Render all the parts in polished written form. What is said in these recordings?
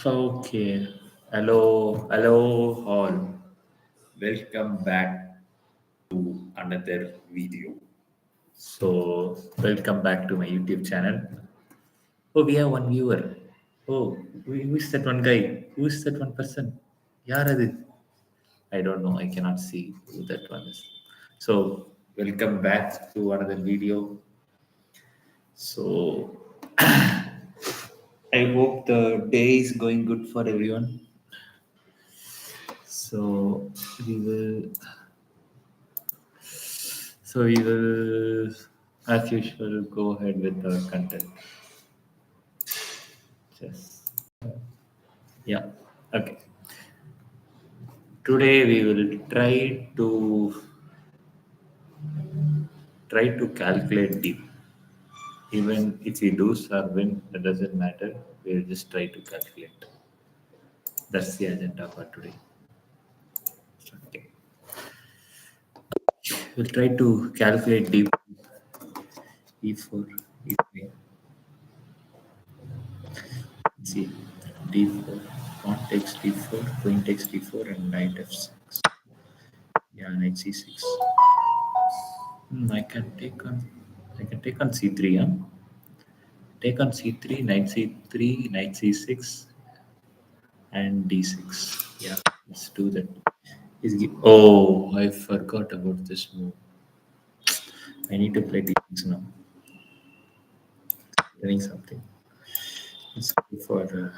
Okay. Hello, all. Welcome back to another video. Welcome back to my YouTube channel. Oh, we have one viewer. Oh, who is that one guy? Who is that one person? Yaar adu? I don't know. I cannot see who that one is. Welcome back to another video. So, I hope the day is going good for everyone. So, we will So we will, as usual, go ahead with the content. Just yeah. Okay. Today we will try to calculate deep. Even if we lose or win, that doesn't matter. We'll just try to calculate. That's the agenda for today. Okay. We'll try to calculate deep E4, E5. See, D4, pawn takes D4, queen takes D4, and knight F6. Yeah, knight C6. I can take on C3, huh? Take on C3, knight C3, knight C6, and D6. Yeah, let's do that. Oh, I forgot about this move. I need to play D6 now. Doing something. Let's go for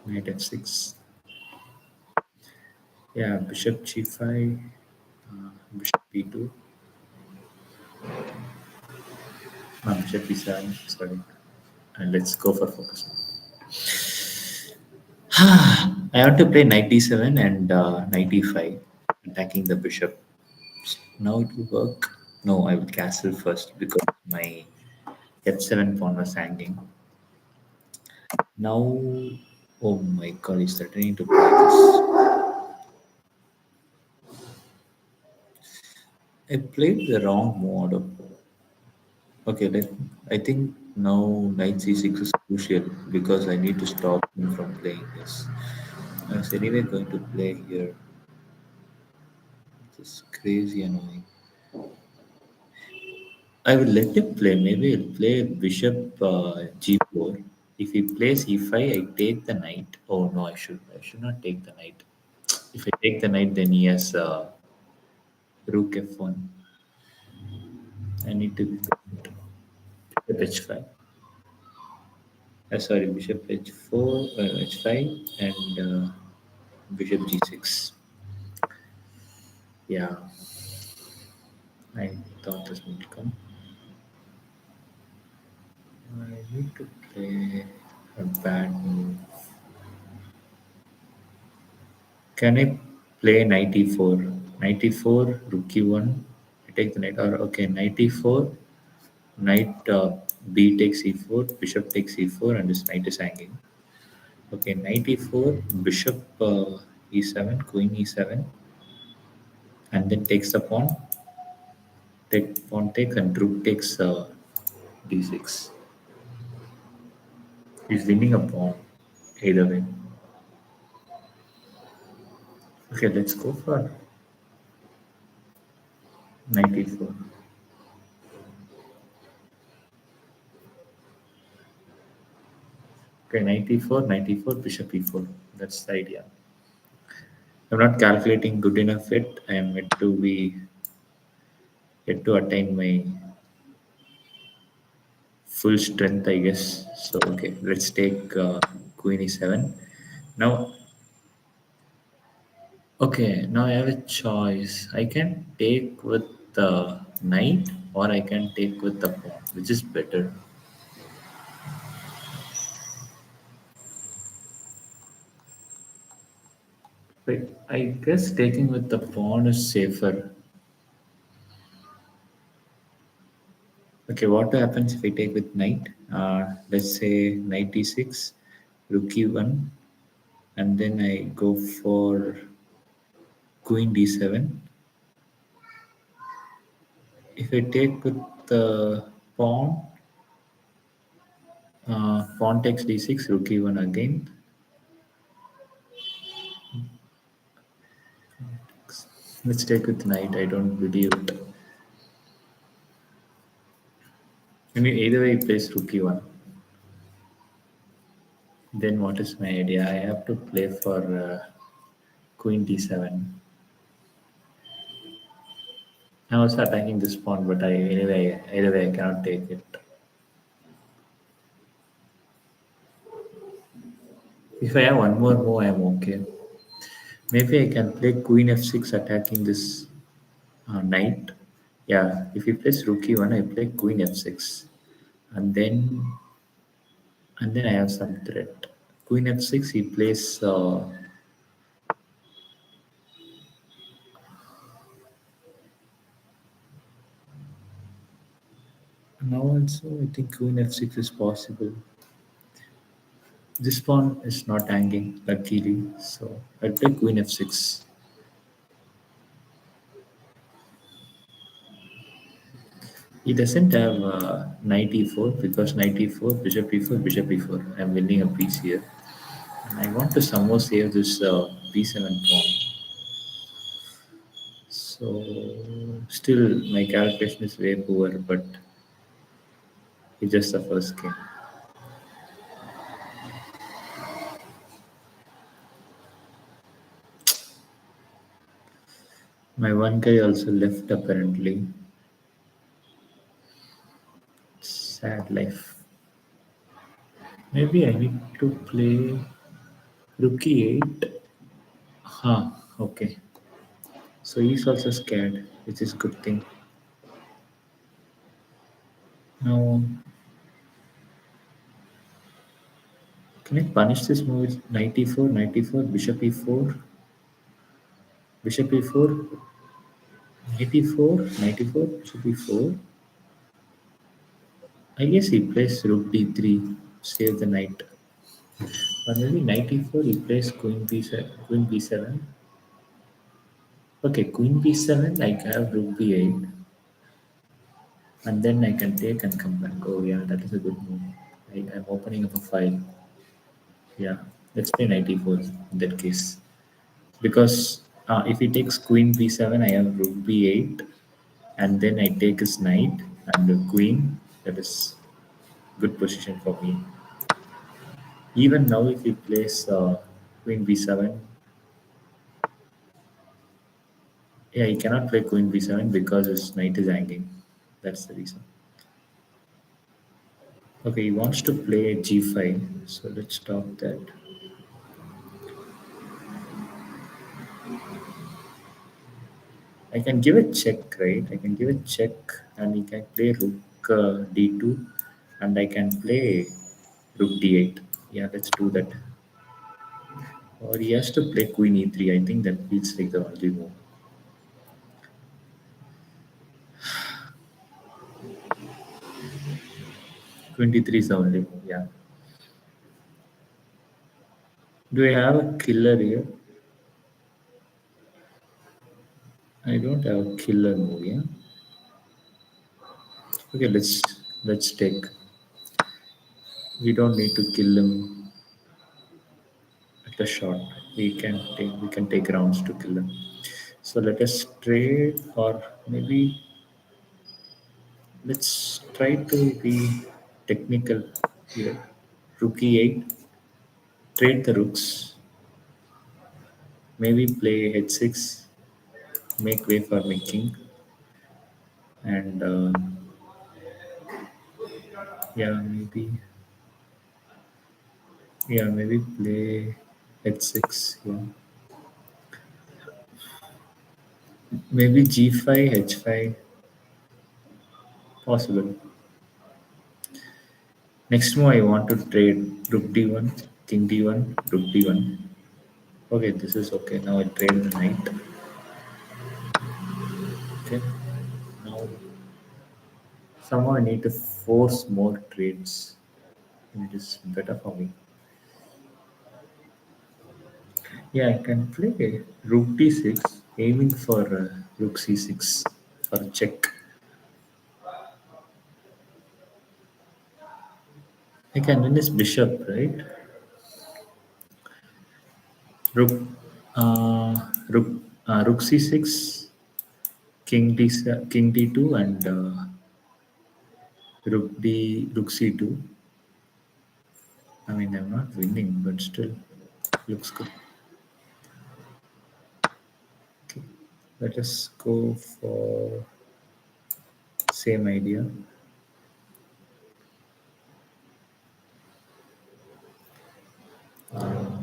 knight F6. Yeah, bishop G5, bishop B2, bishop B7. Sorry. And let's go for focus. I have to play knight D7 and knight E5, attacking the bishop. Now it will work. No, I will castle first because my f7 pawn was hanging. Now, oh my god, he's threatening to play this. I played the wrong mode. Okay, I think now knight c6 is crucial because I need to stop him from playing this. I was anyway going to play here. This is crazy annoying. I will let him play. Maybe he'll play bishop g4. If he plays e5, I take the knight. Oh no, I should not take the knight. If I take the knight, then he has rook f1. I need to bishop h5. Sorry, bishop h4, h5, and bishop g6. Yeah, I thought this would come. I need to play a bad move. Can I play knight e4? Knight e4, rook e1. I take the knight. Or okay, knight e4, knight b takes e4, bishop takes e4, and this knight is hanging. Okay, knight e4, bishop e7, queen e7, and then takes the pawn. Take pawn takes and rook takes d6. He's winning a pawn either way. Okay, let's go for knight e4. Okay, knight e4, bishop e4. That's the idea. I'm not calculating good enough yet. I am yet to attain my full strength, I guess. So okay, let's take queen e7. Now, okay, now I have a choice. I can take with the knight or I can take with the pawn, which is better. But I guess taking with the pawn is safer. Okay, what happens if I take with knight? Let's say knight e6, rook e1, and then I go for queen d7. If I take with the pawn, pawn takes d6, rook e1 again. Let's take with knight. I don't believe it. I mean, either way, he plays rook e1. Then what is my idea? I have to play for queen d7. I'm also attacking this pawn, but either way I cannot take it. If I have one more move, I'm okay. Maybe I can play queen f6 attacking this knight. Yeah, if he plays rook e1, I play queen f6, and then I have some threat. Queen f6, he plays. Now also, I think queen f6 is possible. This pawn is not hanging, luckily, so I'll play queen f6. He doesn't have knight e4 because knight e4, bishop e4, bishop e4. I'm winning a piece here. And I want to somehow save this b7 pawn. So still my calculation is way poor, but it's just the first game. My one guy also left apparently. Sad life. Maybe I need to play rook e8. Huh, okay. So he's also scared, which is good thing. Now, can I punish this move with knight e4, knight e4, bishop e4, bishop e4, knight e4, knight e4, bishop e4? I guess he plays rook d3, save the knight. Or maybe knight e4, he plays queen b7, queen b7. Okay, queen b7, I have rook b8, and then I can take and come back. Oh yeah, that is a good move. I'm opening up a file. Yeah, let's play knight e4 in that case. Because if he takes queen b7, I have rook b8, and then I take his knight and the queen. That is good position for me. Even now, if he plays queen b7, yeah, he cannot play queen b7 because his knight is hanging. That's the reason. Okay, he wants to play g5, so let's stop that. I can give a check, right? I can give a check, and he can play rook d2, and I can play rook d8. Yeah, let's do that. Or he has to play queen e3. I think that feels like the only move. 23 is the only move, yeah. Do I have a killer here? I don't have a killer move, yeah. Okay, let's take. We don't need to kill him at a shot. We can take rounds to kill him. So let us trade, or maybe let's try to be technical here. Rook e8, trade the rooks, maybe play h6, make way for my king, and yeah, maybe play h6. Yeah, maybe g5, h5, possible. Next move, I want to trade rook d1, king d1, rook d1. Okay, this is okay. Now I trade the knight. Okay, now somehow I need to force more trades. It is better for me. Yeah, I can play rook d6, aiming for rook c6 for check. I can win this bishop, right? Rook, rook c6. King D2 and Rook C2. I mean, I'm not winning, but still looks good. Okay. Let us go for same idea.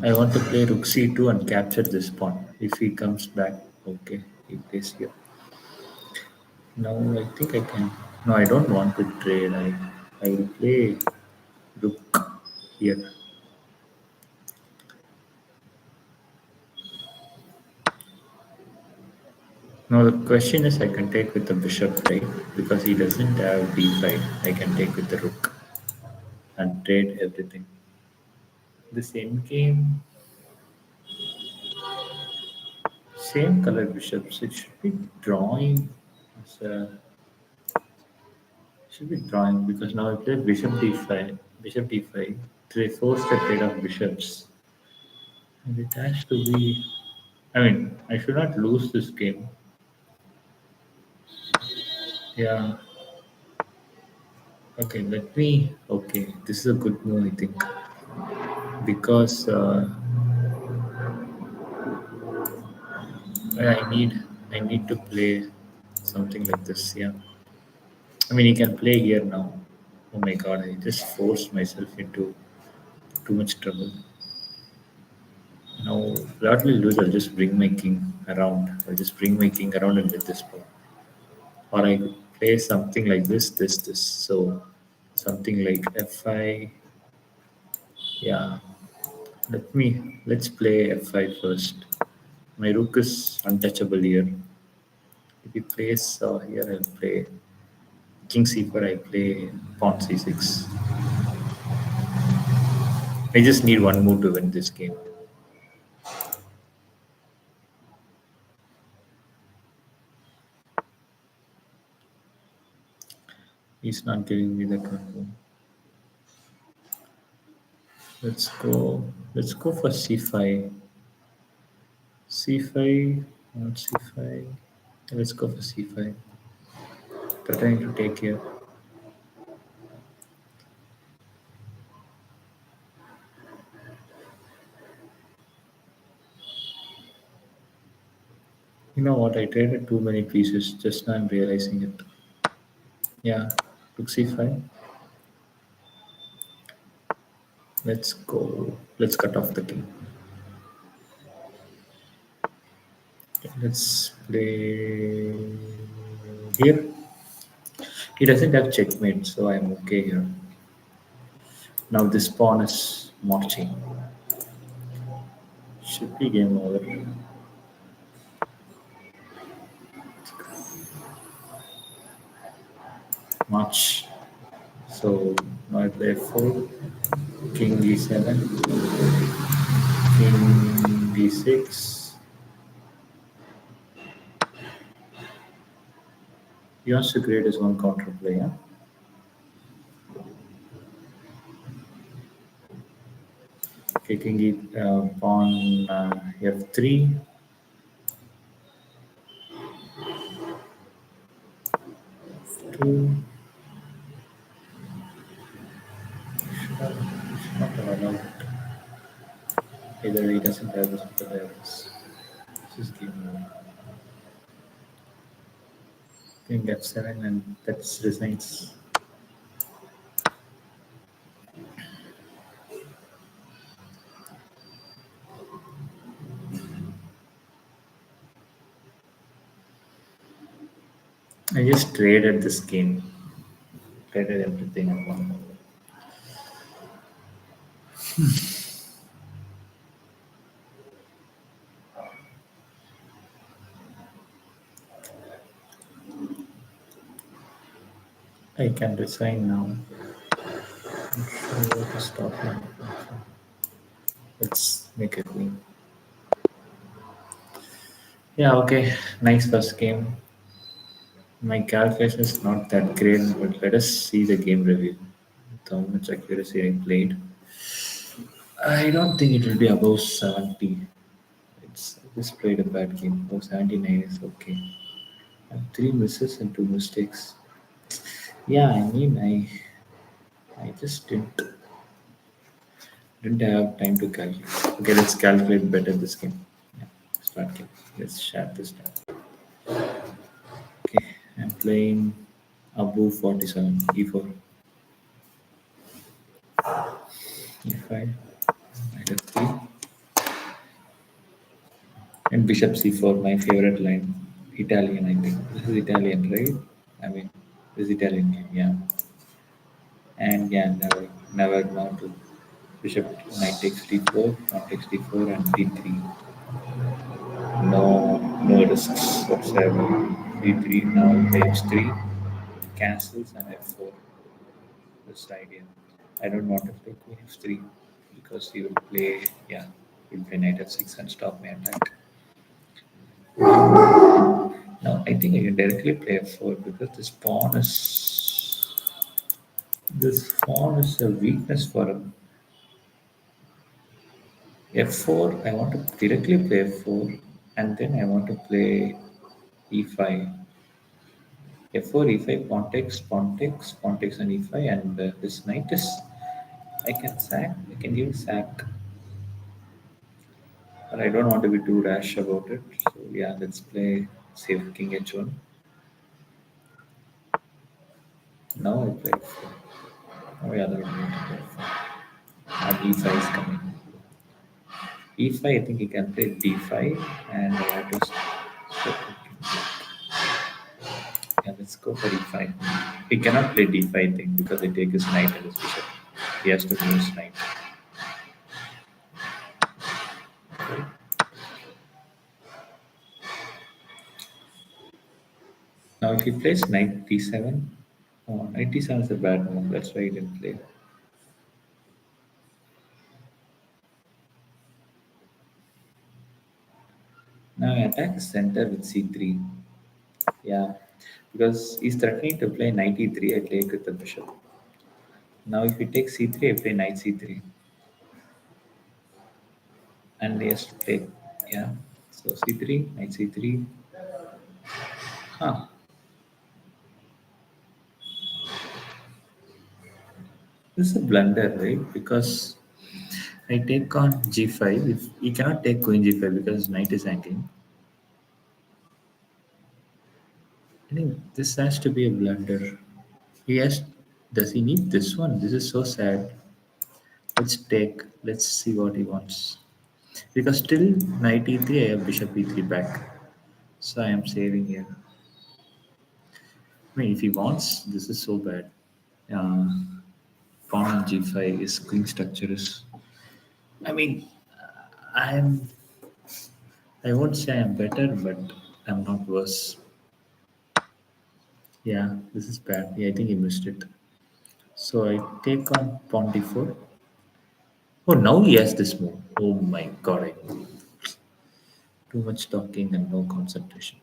I want to play Rook C2 and capture this pawn. If he comes back, okay, he plays here. Now I think I can. No, I don't want to trade. I will play Rook here. Now the question is, I can take with the bishop, right? Because he doesn't have d5. I can take with the rook and trade everything. The same game, same color bishops. It should be drawing. It's, should be drawing because now I play bishop d5. Bishop d5. They force the trade of bishops. And it has to be. I mean, I should not lose this game. Yeah. Okay, let me. Okay, this is a good move, I think, because I need to play something like this. Yeah, I mean, you can play here now. Oh my god, I just forced myself into too much trouble. Now, gladly lose. I'll just bring my king around. I'll just bring my king around and get this pawn. Or I could play something like this. So something like f5. Yeah, let's play f5 first. My rook is untouchable here. If he plays here, I'll play king c4. I play pawn c6. I just need one move to win this game. He's not giving me that one move. Let's go. Let's go for c5. C5, not c5. Let's go for c5. Trying to take here. You know what? I traded too many pieces. Just now I'm realizing it. Yeah, took c5. Let's go. Let's cut off the king. Let's play here. He doesn't have checkmate, so I'm okay here. Now this pawn is marching. Should be game over. March. So now I play 4, king d7, king d6. He wants to create his own counterplay, yeah? Okay, king e, pawn f3. Two. Should not allow it. Either he doesn't have this, but I have this. This is game over. King f7, and that's resigns. I just traded this game. Traded everything I won. I can resign now. I'm sure where to stop now. Let's make a queen. Yeah, okay. Nice first game. My calculation is not that great, but let us see the game review. With how much accuracy I played. I don't think it will be above 70. I just played a bad game. Above 79 is okay. And three misses and two mistakes. Yeah, I mean, I just didn't have time to calculate. Okay, let's calculate better this game. Yeah, start game. Let's share this down. Okay, I'm playing Abu 47, E4, E5, knight F3, and Bishop C4, my favorite line. Italian, I think. This is Italian, right? I mean, this is Italian game, yeah. And yeah, never gone to Bishop knight takes d4, pawn takes d4, and d3. No risks whatsoever. D3 now h3, castles and f4. This idea. I don't want to play queen f3 because he will play, yeah, he'll play knight f6 and stop my attack. Now I think I can directly play f4 because this pawn is a weakness for him. F4, I want to directly play f4 and then I want to play e5. F4, e5, pawn takes on e5, and this knight is. I can sack, I can even sack, but I don't want to be too rash about it. So, yeah, let's play save king h1. Now I play f4. Oh, yeah, that would be f4. And e5 is coming. E5, I think he can play d5, and I have to step yeah, let's go for e5. He cannot play d5 thing because they take his knight and his bishop. He has to move his knight. Now, if he plays knight d7, oh, knight d7 is a bad move. That's why he didn't play. Now, I attack the center with c3. Yeah, because he's threatening to play knight e3. I take with the bishop. Now, if he takes c3, I play knight c3. And he has to play, yeah. So c3, knight c3. Huh. This is a blunder, right? Because I take on g5. If he cannot take queen g5 because knight is hanging. I think this has to be a blunder. He has. Does he need this one? This is so sad. Let's take. Let's see what he wants. Because still knight e3, I have bishop e3 back. So I am saving here. I mean, if he wants, this is so bad. Uh, Pawn on g5 is queen structure is. I mean, I'm. I won't say I'm better, but I'm not worse. Yeah, this is bad. Yeah, I think he missed it. So I take on pawn d4. Oh, now he has this move. Oh my god, too much talking and no concentration.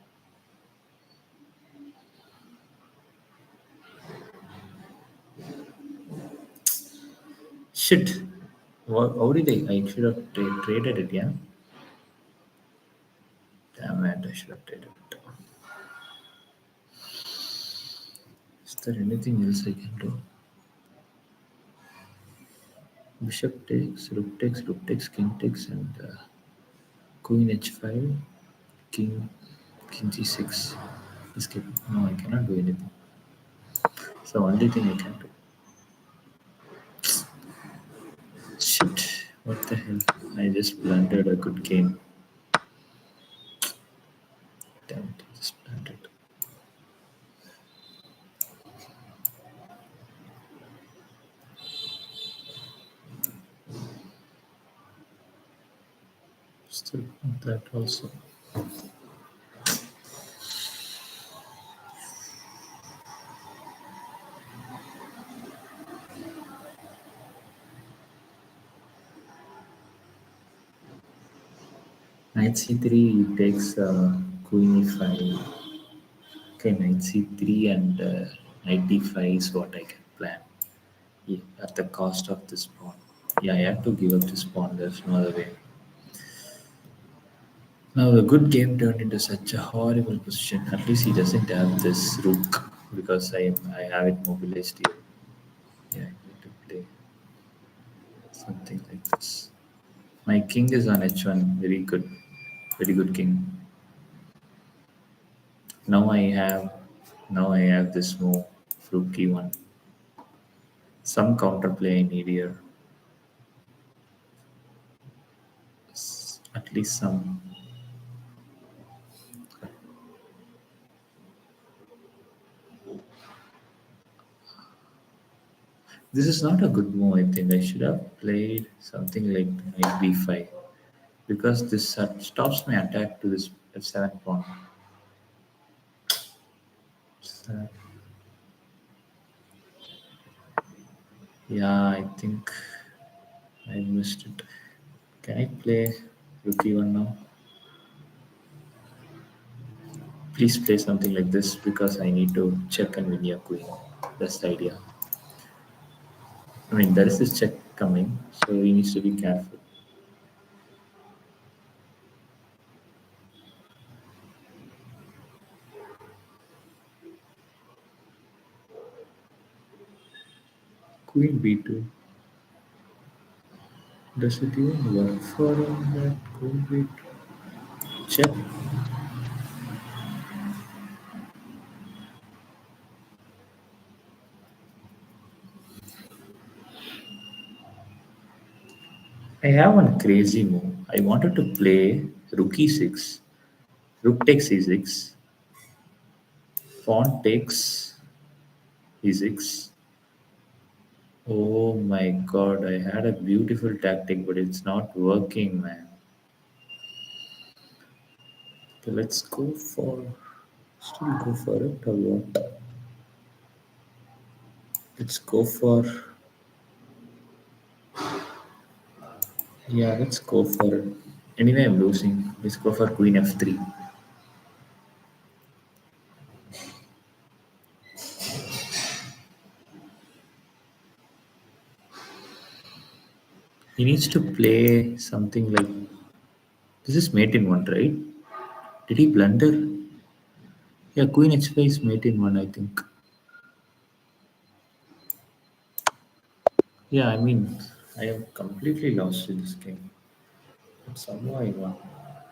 Shit. How did I should have traded it, yeah? Damn it, I should have traded it. Is there anything else I can do? Rook takes, king takes, and queen h5, king, king g6. Escape. No, I cannot do anything. So only thing I can do. Shit. What the hell? I just blundered a good game. Damn it, I just blundered. Still want that also. Knight c3 takes queen e5. Okay, knight c3 and knight d5 is what I can plan. Yeah, at the cost of this pawn. Yeah, I have to give up this pawn. There's no other way. Now the good game turned into such a horrible position. At least he doesn't have this rook because I have it mobilized here. Yeah, I need to play something like this. My king is on h1. Very good king. Now I have now I have this move rook e1. Some counterplay I need here. At least some. This is not a good move. I think I should have played something like knight b5 because this stops my attack to this f7 pawn. So, yeah, I think I missed it. Can I play rook e1 now? Please play something like this because I need to check and win your queen. That's the idea. I mean, there is this check coming, so he needs to be careful. Queen b2. Does it even work for him that queen b2? Check. I have one crazy move. I wanted to play rook e6, rook takes e6, pawn takes e6. Oh my god, I had a beautiful tactic, but it's not working, man. Okay, let's still go for it or what? Let's go for, yeah, let's go for it. Anyway, I'm losing. Let's go for queen f3. He needs to play something like, this is mate in one, right? Did he blunder? Yeah, queen h5 is mate in one, I think. Yeah, I mean, I am completely lost in this game. But somehow I won.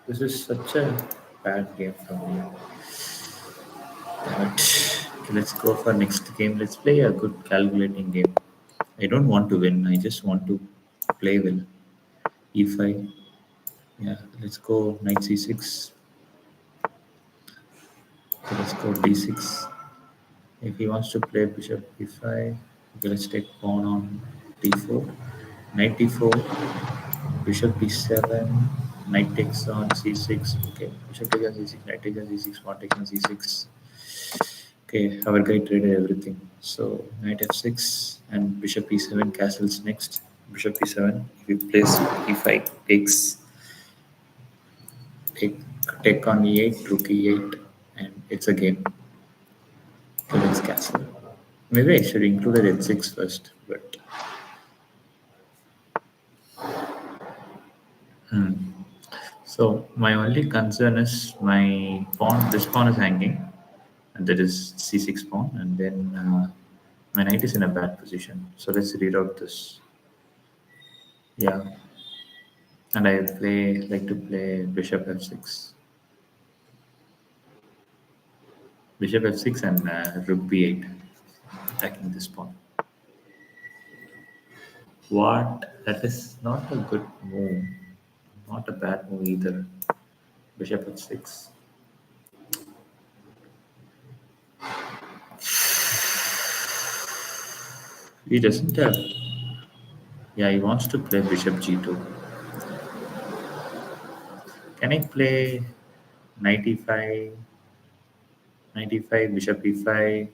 This is such a bad game for me. But okay, let's go for next game. Let's play a good calculating game. I don't want to win. I just want to play well. E5. Yeah, let's go knight c6. Okay, let's go d6. If he wants to play bishop e5, okay, let's take pawn on d4. Knight d4. Bishop b7, knight takes on c6. Okay, bishop takes on c6, knight takes on c6, pawn takes on c6. Okay, our guy traded everything. So knight f6 and bishop e7 castles next. Bishop e7. If he plays e5, take take on e8, rook e8, and it's a game. So let's castle. Maybe I should include it at 6 first, but so my only concern is my pawn. This pawn is hanging, and that is c6 pawn, and then my knight is in a bad position. So let's reroute this. Yeah, and I like to play bishop f6, bishop f6, and rook b8, attacking this pawn. What? That is not a good move. Not a bad move either. Bishop f6. He doesn't have. Yeah, he wants to play bishop g2. Can I play knight e5, knight e5, bishop e5?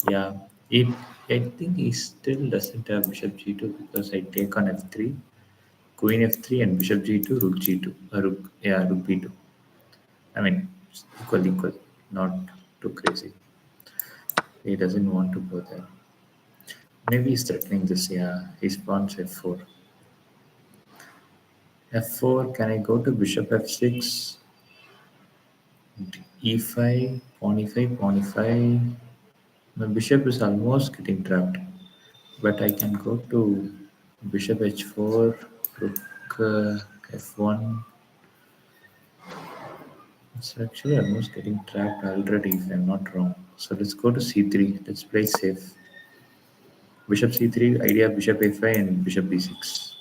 Yeah, it. I think he still doesn't have bishop g2 because I take on f3, queen f3, and bishop g2, rook g2, rook b2. I mean, equal, not too crazy. He doesn't want to go there. Maybe he's threatening this. Yeah, he's pawns f4. F4. Can I go to bishop f6? e5, pawn e5, pawn e5. My bishop is almost getting trapped, but I can go to bishop h4, rook f1. It's actually almost getting trapped already, if I'm not wrong. So let's go to c3. Let's play safe. Bishop c3, idea bishop a5 and bishop b6.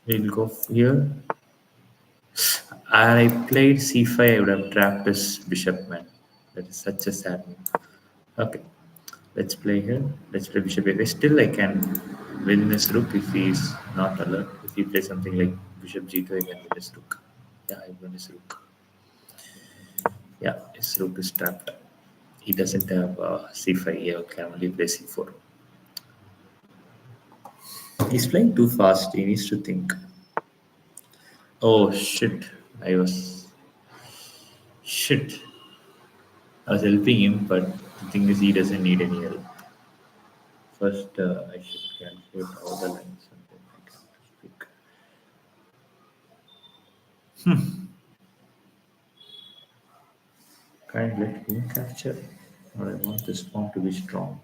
We'll go here. I played c5, I would have trapped this bishop, man. That is such a sad move. Okay, let's play here. Let's play bishop a5. Still, I can win this rook if he is not alert. If he plays something like bishop g2, I can win this rook. Yeah, I win this rook. Yeah, his rook is trapped. He doesn't have c5. He can only play c4. He's playing too fast. He needs to think. Oh shit! I was shit. I was helping him, but the thing is, he doesn't need any help. First, I should calculate all the lines and then I can speak. Can I let him capture? Or I want this pawn to be strong.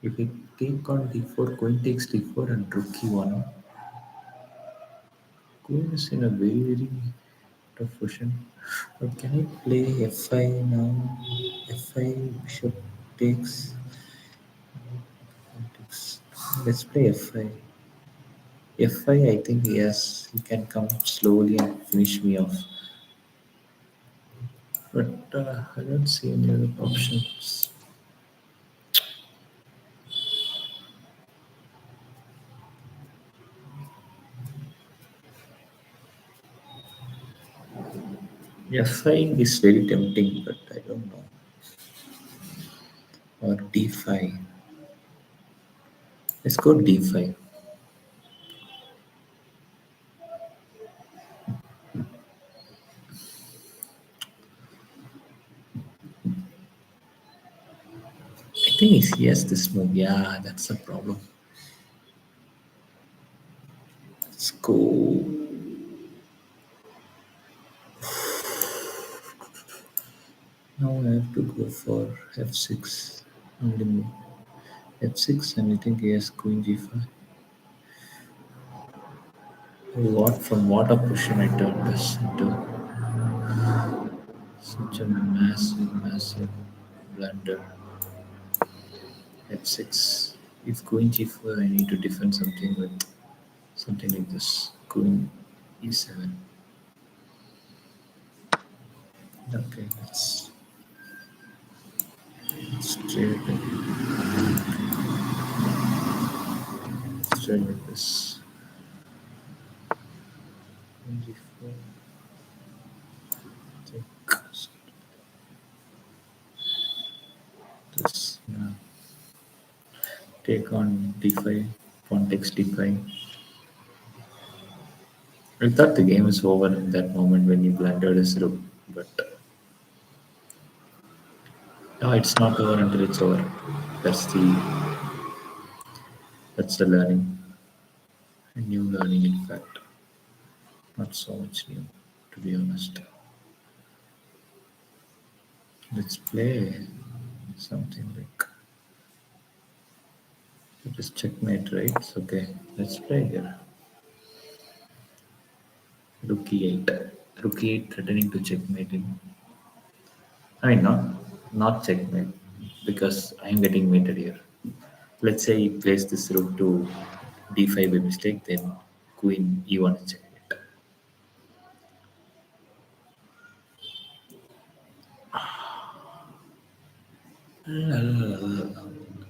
If I take on d4, queen takes d4 and rook e1, queen is in a very, very tough position. Or can I play f5 now? f5, bishop takes. takes. Let's play f5. f5, I think yes, he can come slowly and finish me off. But I don't see any other options. f5 is very tempting, but I don't know. Or d5. Let's go d5. I think it's yes, this move. Yeah, that's the problem. Let's go. Now I have to go for f6. Only move. f6, and I think he has queen g5. What from what a position I turned this into such a massive, massive blunder. f6. If queen g4, I need to defend something with something like this. Queen e7. Okay, let's try like this. Queen g4. Take this. Now take on d5. Pawn takes d5. I thought the game is over in that moment when he blundered his rook, but no, it's not over until it's over. That's the that's the learning. A new learning, in fact. Not so much new, to be honest. Let's play something like it is checkmate, right? It's okay. Let's play here. Rook e8. Rook e8 threatening to checkmate him. I mean, not checkmate because I'm getting mated here. Let's say he plays this rook to d5 by mistake, then queen e1 is checkmate. La, la, la, la,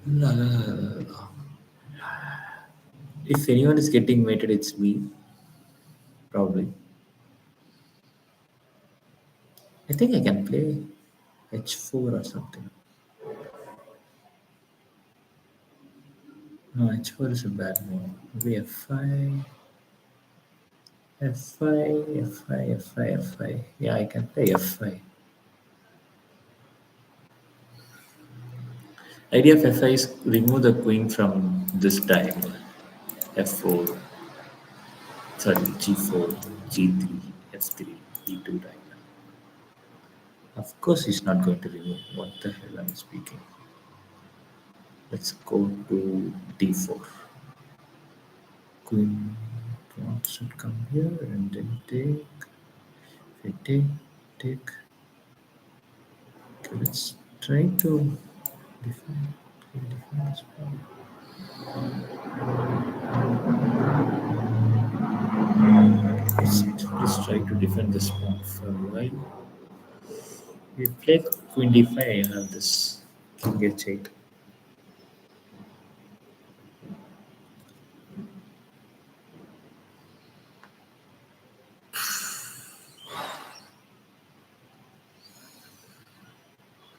la, la, la, la. If anyone is getting mated, it's me, probably. I think I can play h4 or something. No, h4 is a bad move. Maybe f5, f5, f5, f5, f5. Yeah, I can play f5. Idea of f5 is remove the queen from this diagonal. f4. Sorry, g4, g3, f3, e2 diagram. Of course, he's not going to remove. What the hell am I speaking? Let's go to d4. Queen pawn should come here and then take. If I take. Okay, let's try to defend, defend this pawn. Let's try to defend this pawn for a while. We play queen d5. I have this king h8.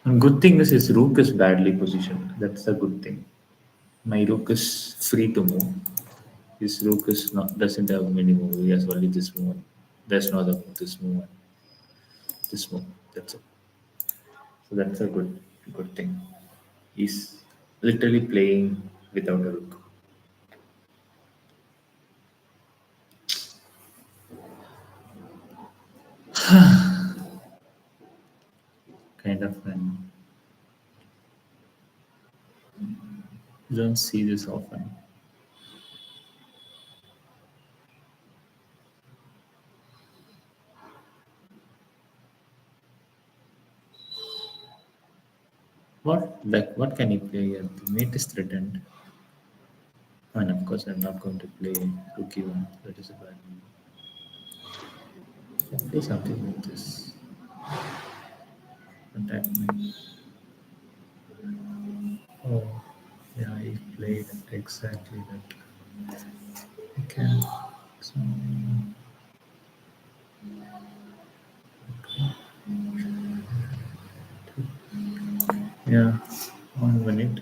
And good thing is his rook is badly positioned. That's a good thing. My rook is free to move. His rook is not doesn't have many move. He has only this move. There's no other move. This move. This move. That's it. So that's a good thing. He's literally playing without a rook. Kind of fun. You don't see this often. What can you play here? The mate is threatened. And of course I'm not going to play rook e1. That is a bad move. I can play something like this. Attack me. Oh, yeah, he played exactly that. I can. So, yeah, 1 minute.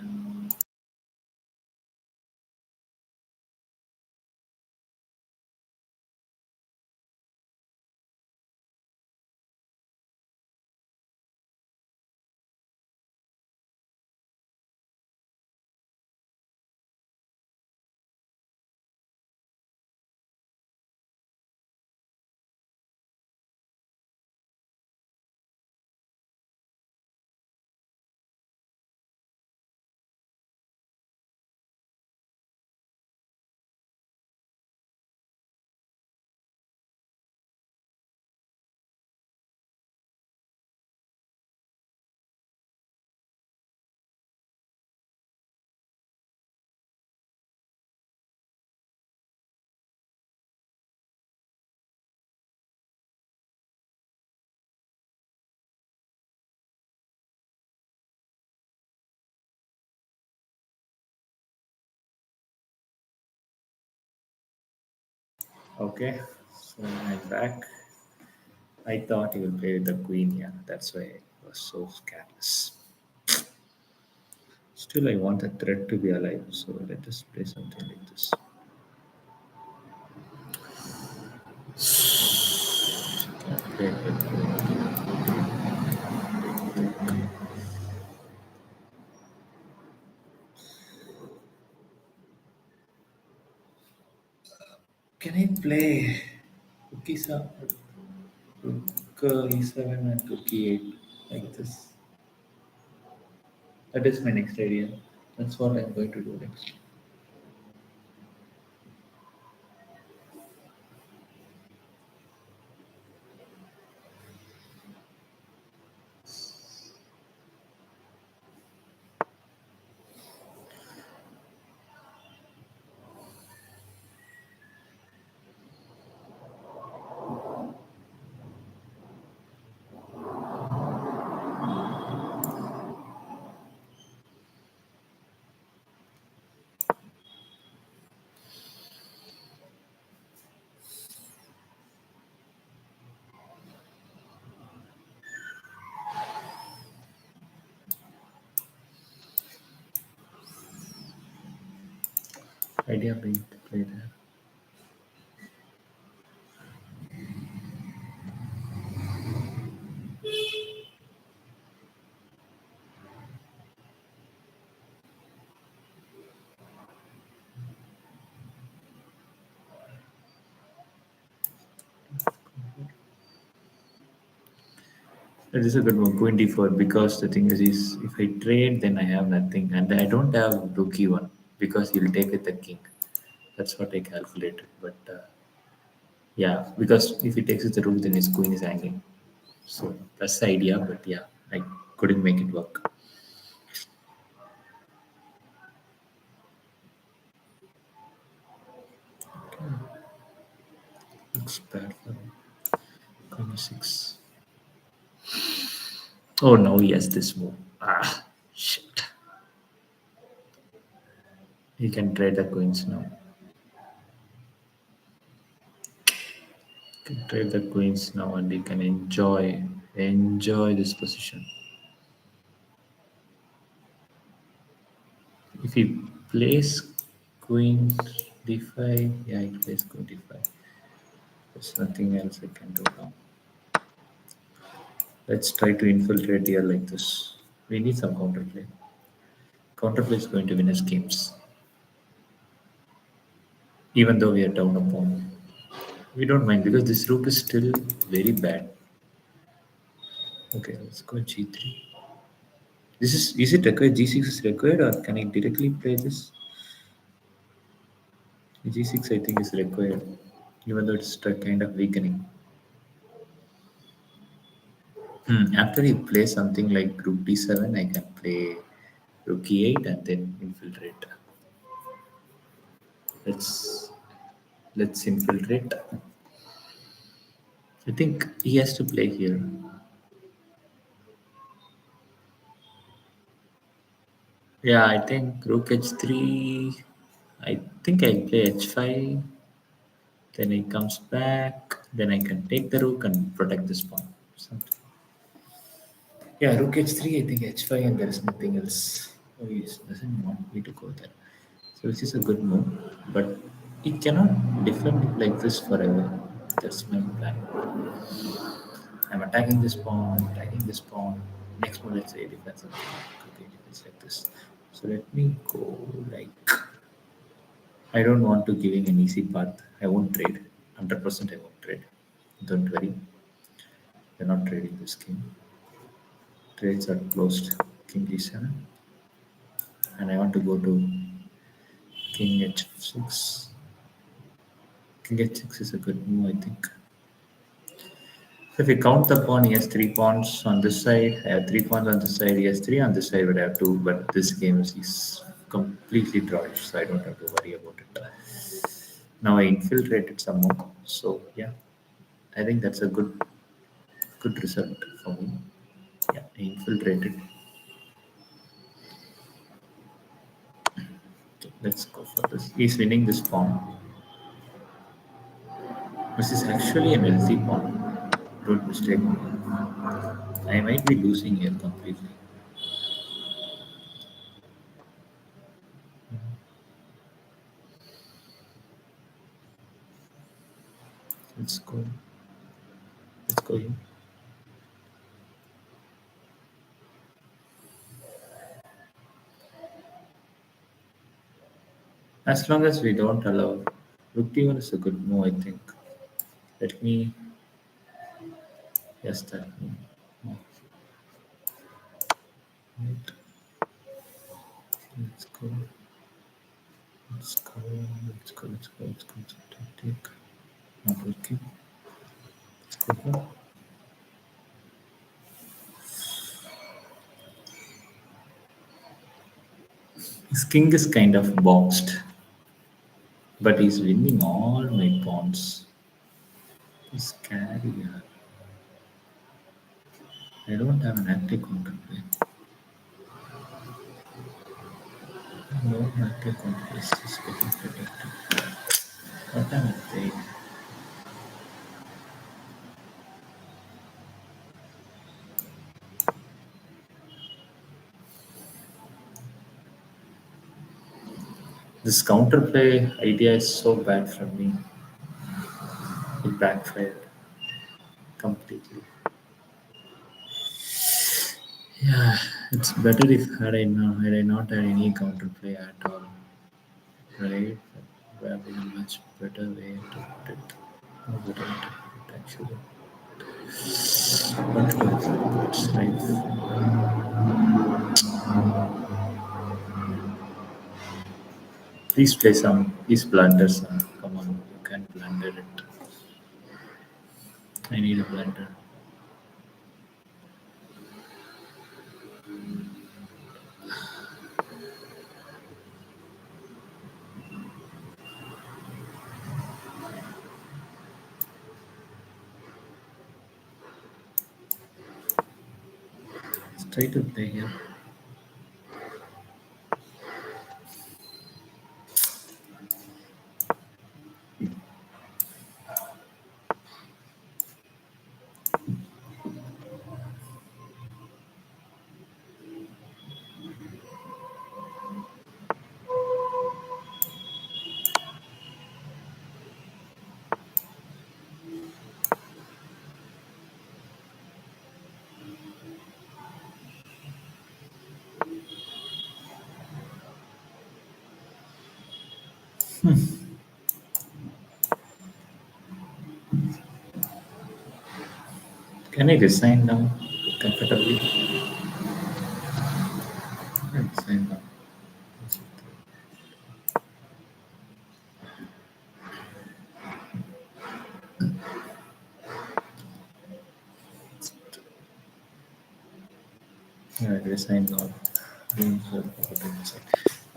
Okay, so I'm back. I thought he would play with the queen. Yeah, that's why I was so careless. Still, I want the threat to be alive, so let us play something like this. Okay, can I play rook rook e7 and rook e8 like this? That is my next idea. That's what I'm going to do next. Idea being to play there. It is a good move, queen d4, because the thing is if I trade, then I have nothing, and I don't have rook e1 because he'll take with the king. That's what I calculated, but yeah, because if he takes with the rook, then his queen is hanging. So that's the idea, but yeah, I couldn't make it work. Looks bad for him. Queen e6. Oh no, he has this move. Ah, shit. He can trade the queens now. He can trade the queens now, and he can enjoy this position. If he plays queen d5, yeah, he plays queen d5. There's nothing else I can do now. Let's try to infiltrate here like this. We need some counterplay. Counterplay is going to win us games, even though we are down a pawn. We don't mind because this rook is still very bad. Okay, let's go g3. Is it required? G6 is required, or can I directly play this? G6 I think is required, even though it's kind of weakening. After he plays something like rook d7, I can play rook e8 and then infiltrate. Let's let's infiltrate. I think he has to play here. Yeah, I think rook h3. I think I'll play h5. Then he comes back. Then I can take the rook and protect this pawn. Something. Yeah, rook h3. I think h5, and there is nothing else. Oh, he doesn't want me to go there. So this is a good move, but it cannot defend like this forever. That's my plan. I'm attacking this pawn, attacking this pawn. Next move, let's say defensive. Okay, it's like this. So let me go like I don't want to giving an easy path. I won't trade. 100% I won't trade. Don't worry. We're not trading this king. Trades are closed. King d7. And I want to go to king h6. King h6 is a good move, I think. So if you count the pawn, he has 3 pawns on this side. I have 3 pawns on this side. He has three on this side, but I have two. But this game is completely drawish, so I don't have to worry about it. Now I infiltrated some more. So yeah, I think that's a good result for me. Yeah, I infiltrated. Okay, let's go for this. He's winning this pawn. This is actually an healthy pawn. Don't mistake me. I might be losing here completely. Let's go. Let's go here. As long as we don't allow rook d1 is a good move, I think. Let me yes that move. Oh, right. Let's go. Let's go. Let's go. Let's go. Let's go. Let's go. Take. Not working. Let's go here. His king is kind of boxed, but he's winning all my pawns. He's carrier. I don't have an active counterplay. No active counterplay is getting protected. What am I playing? This counterplay idea is so bad for me. It backfired completely. Yeah, it's better if had I not had any counterplay at all, right? That would have been a much better way to put it. No better way to put it actually. What to do? It's life. Please play some. Please blunder some. Come on, you can blunder it. I need a blunder. Let's try to play here. Can I resign now comfortably? I resign now. Yeah, I resign now.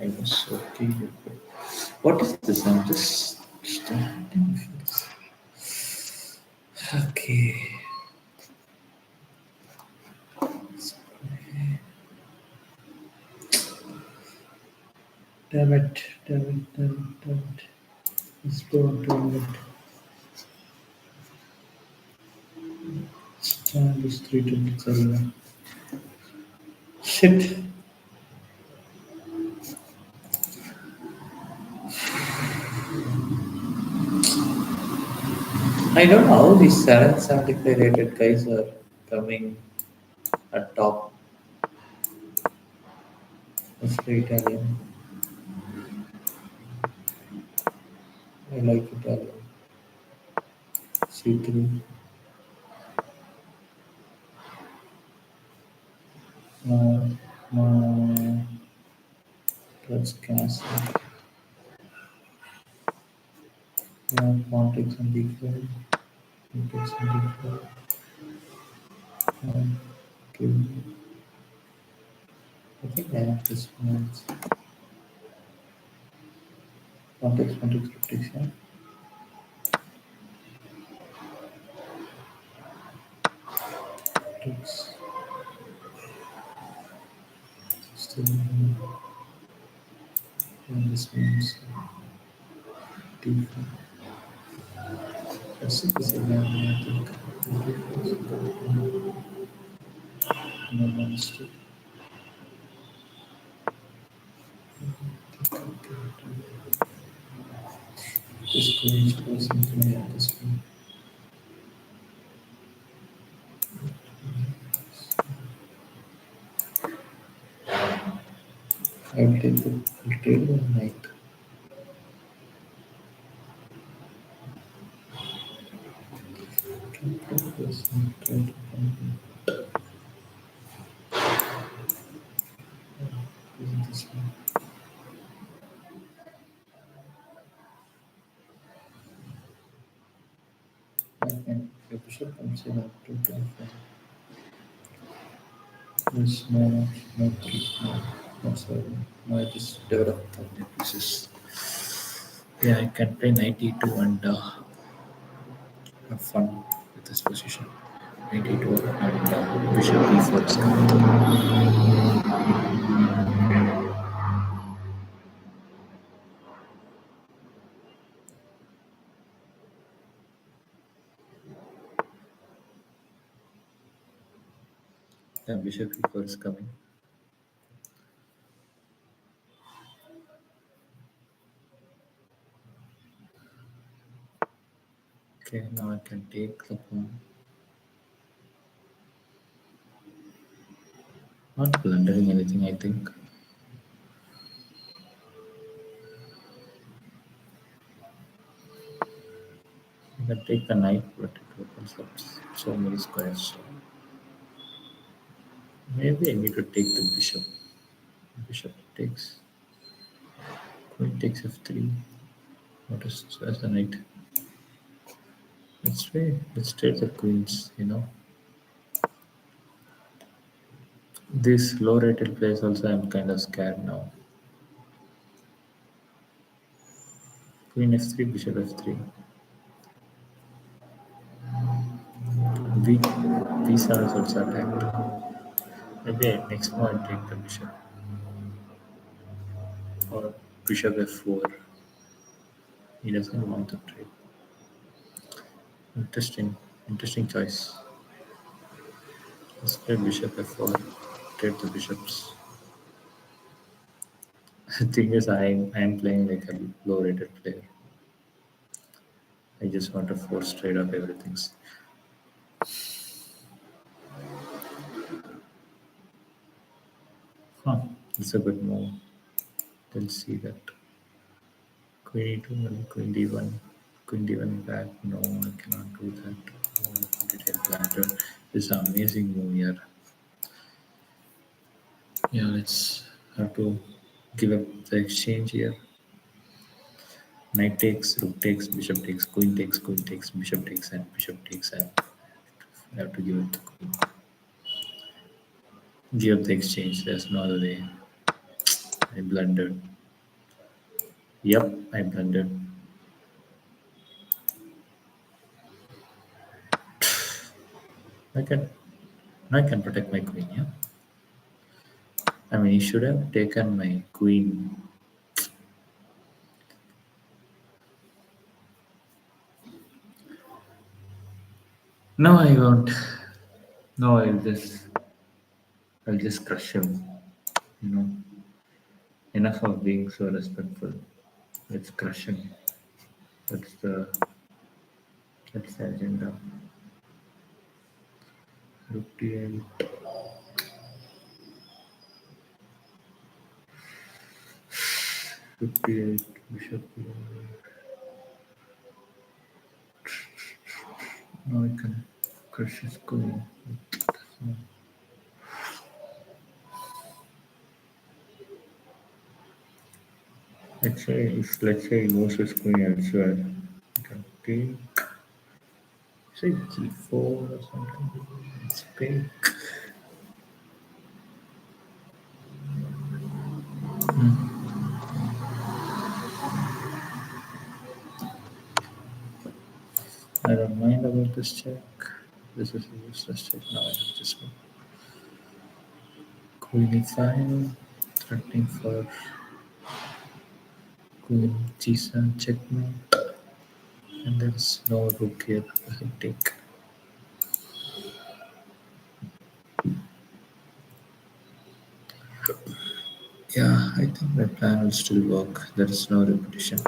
I was so okay. What is this? I'm just starting this. Okay. Damn it. Damn it. Damn it. Damn it. Let's go on to it. Stand is 327. Shit. I don't know how these 775 rated guys are coming at top. Mostly Italian. I like Italian. C3. No, no. Let's cancel. Yeah, politics and D4. Politics and D4. Okay. I think I have this one. Context, context, protection. Context. Still, and this means D4. Let's see this again. I think. No, no, this going to something like this one. I'll take the night. This one, try to find this one. I can the bishop comes in at 225. Yes, no, no, no, no, no, sorry. No, I just developed the pieces. Yeah, I can play 92 and have fun with this position. 92 and bishop e4 is coming. Yeah, bishop e4 is coming. Okay, now I can take the pawn. Not blundering anything, I think. I can take the knight, but it opens up so many squares. So maybe I need to take the bishop. Bishop takes, queen takes f3. What is as the knight? Let's trade the queens. This low rated players also I'm kind of scared now. Queen f3, bishop f3. V V7 is also attacked. Maybe next move I take the bishop or bishop f4. He doesn't want to trade. Interesting choice. Let's play bishop f4. Trade the bishops. The thing is, I'm playing like a low rated player. I just want to force trade of everything. Huh, it's a good move. Let's see that. Queen e2 and queen d1. Queen d1 back. No, I cannot do that. Oh, did I blunder? This is an amazing move here. Yeah, let's have to give up the exchange here. Knight takes, rook takes, bishop takes, queen takes, bishop takes, and bishop takes, and I have to give it the queen. Give up the exchange. There's no other way. I blundered. Yep, I blundered. I can I can protect my queen, yeah. I mean, he should have taken my queen. No, I won't. No, I'll just crush him. You know, enough of being so respectful. Let's crush him. That's the that's the agenda. Rook d8. 58, bishop d8. Now I can crush his queen. Let's say he moves his queen elsewhere. I can take say g4 or something. Let's pick. I don't mind about this check. This is a useless check. Now I have this one. Queen e5, threatening for queen g7 checkmate, and there's no rook here. I take. Yeah, I think my plan will still work. There is no repetition.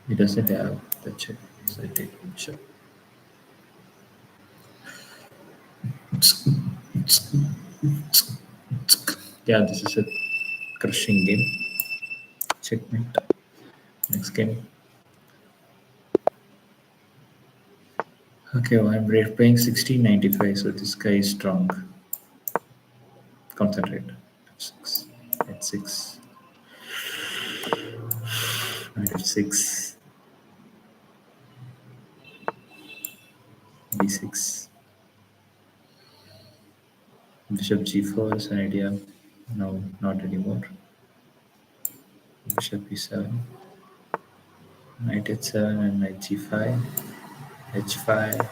He doesn't have the check, so I take bishop. Yeah, this is a crushing game. Checkmate. Next game. Okay, well, I'm playing 1695, so this guy is strong. Concentrate. F6. H6. Knight F6. B6. Bishop G4 is an idea. No, not anymore. Bishop E7. Knight H7 and Knight G5. H5.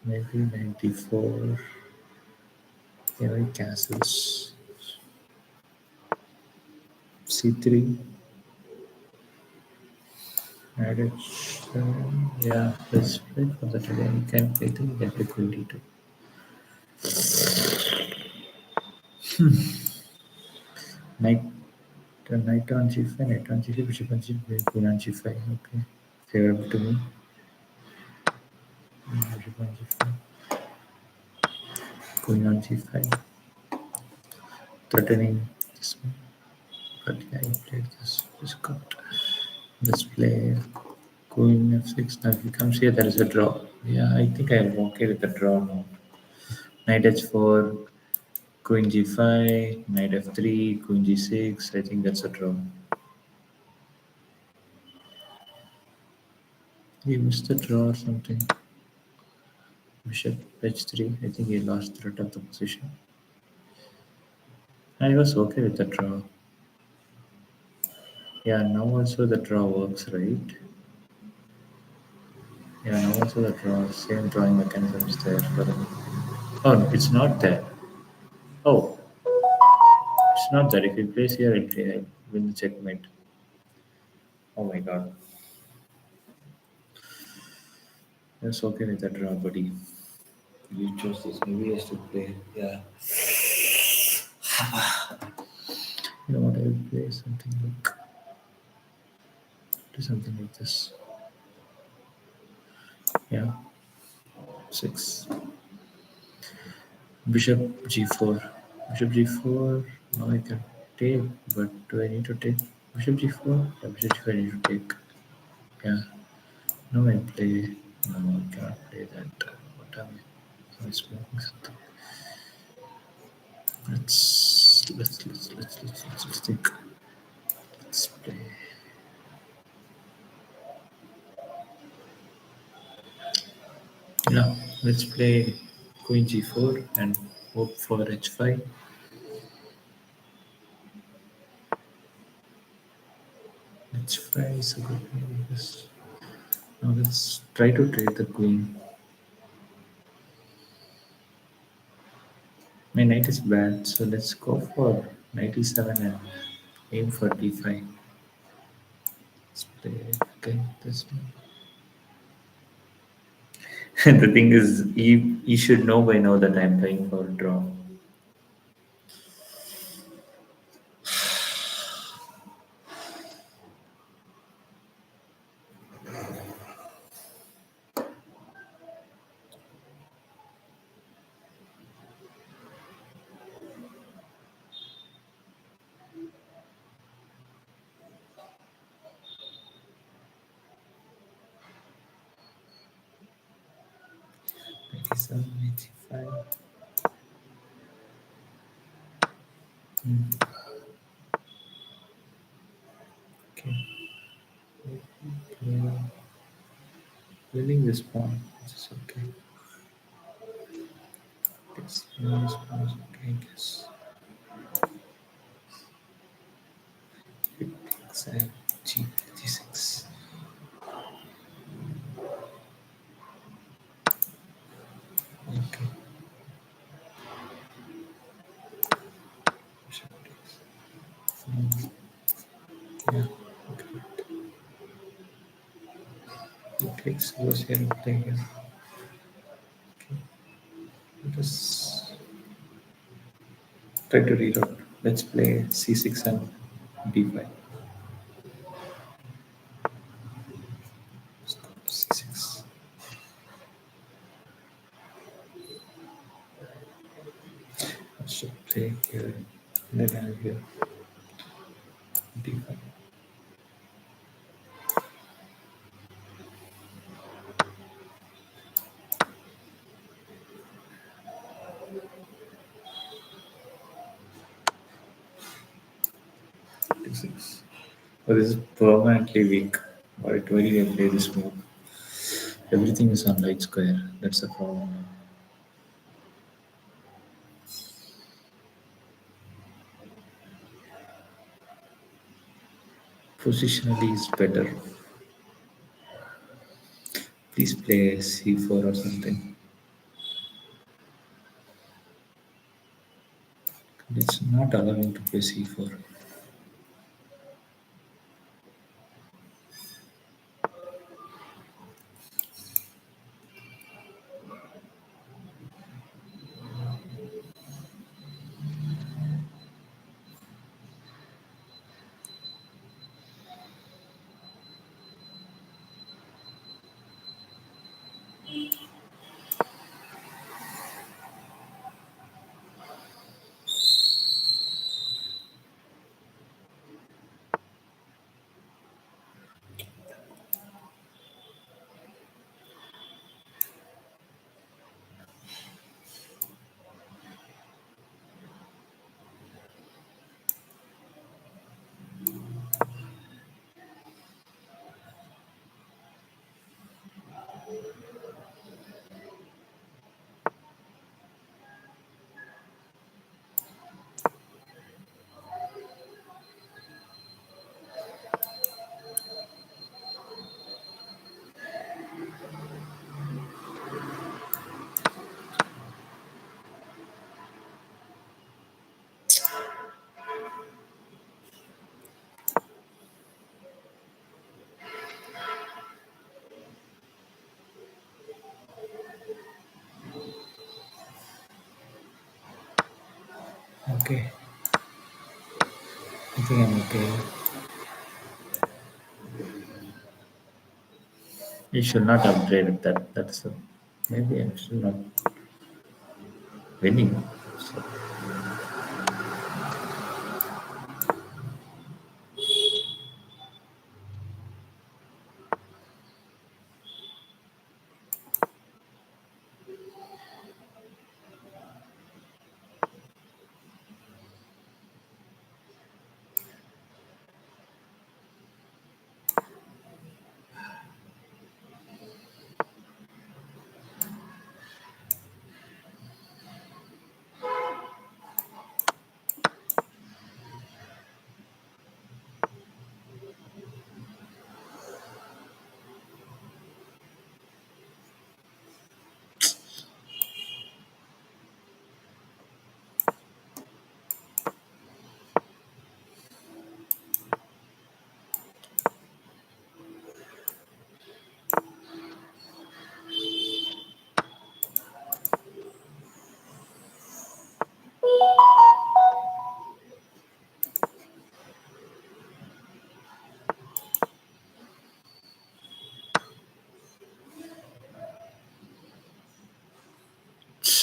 Maybe Knight D4. Here castles. C3. Knight H7. Yeah, let's wait for that again. Can play 3, then play queen D2. Knight, knight on G5, knight on G5, bishop on G5, queen on G5. Okay, favorable to me. Bishop on G5, queen on G5, threatening this one. But yeah, I played this. It's good. Let's play queen f6. Now if he comes here, there is a draw. Yeah, I think I'm okay with the draw now. Knight h4, queen g5, knight f3, queen g6. I think that's a draw. He missed the draw or something. Bishop h3. I think he lost threat of the position. I was okay with the draw. Yeah, now also the draw works, right? Yeah, now also the draw. Same drawing mechanism is there for him. Oh, it's not there. Oh, it's not there. If he plays here, I'll win the checkmate. Oh my god. That's okay with the draw, buddy. You chose this. Maybe I should play. Yeah. You know what? I will play something like do something like this. Yeah. Six. Bishop g4. Bishop g4. Now I can take, but do I need to take bishop g4? Yeah, bishop g4 I need to take. Yeah. No, I play. No, I cannot play that. What am I? I'm smoking something. Let's think. Let's play. Yeah, let's play queen g4 and hope for h5. H5 is a good move. Yes. Now let's try to trade the queen. My knight is bad, so let's go for knight e7 and aim for d5. Let's play again this one. The thing is, you should know by now that I'm playing for a draw. Knight e7, knight e5. Okay, uh, winning this pawn, which is okay. Winning this pawn is okay, I guess. G, g6. Okay. Bishop takes. Yeah. Okay. It takes goes here and play here. Okay. Let us try to reroute. Let's play c6 and d5. Let's go to c6. I should play here. And then I have here d5. d6. Oh, this is permanently weak. Why do I play this move? Everything is on light square. That's the problem. Positionally is better. Please play c4 or something. It's not allowing to play c4. Okay, I think I'm okay. You should not upgrade that. Maybe I'm still not winning.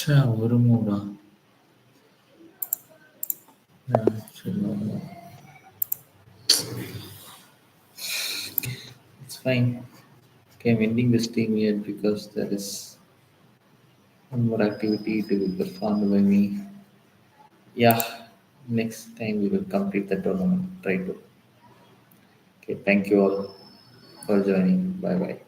So, ஒரு மூடா it's fine. Okay, I'm ending the stream here because there is one more activity to be performed by me. Yeah, next time we will complete the tournament. Try to. Okay, thank you all for joining. Bye bye.